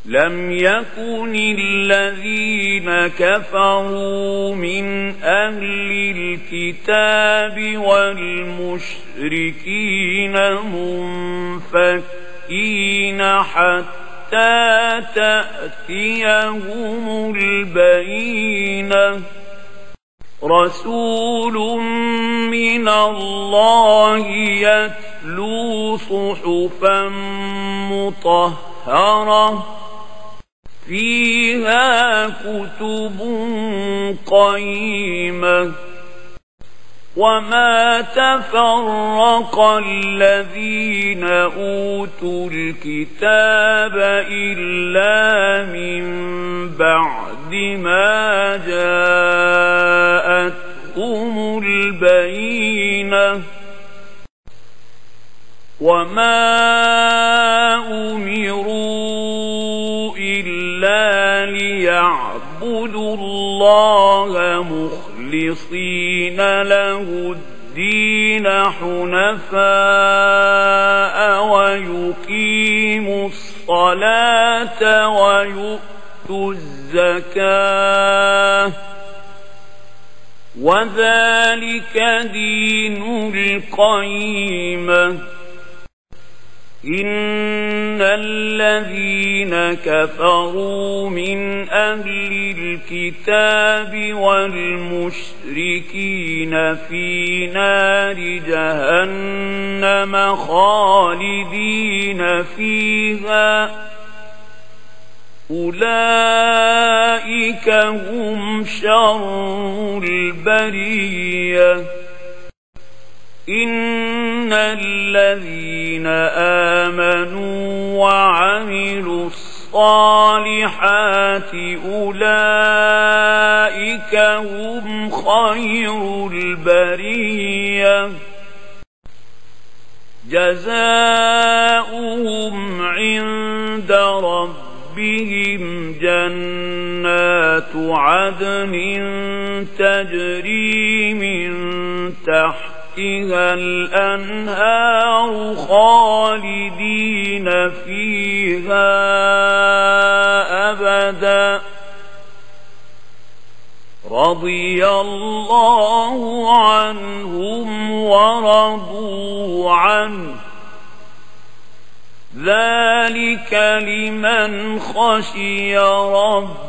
لم يكن الذين كفروا من أهل الكتاب والمشركين منفكين حتى تأتيهم البينة رسول من الله يتلو صحفا مطهرة فيها كتب قيمة وما تفرق الذين أوتوا الكتاب إلا من بعد ما جاءتهم البينة وما أمروا إلا ليعبدوا الله مخلصين له الدين حنفاء ويقيموا الصلاة ويؤتوا الزكاة وذلك دين القيمة إن الذين كفروا من أهل الكتاب والمشركين في نار جهنم خالدين فيها أولئك هم شر البرية إن الذين آمنوا وعملوا الصالحات أولئك هم خير البرية جزاؤهم عند ربهم جنات عدن تجري من تحتها الأنهار خالدين فيها أبدا رضي الله عنهم ورضوا عنه ذلك لمن خشي ربه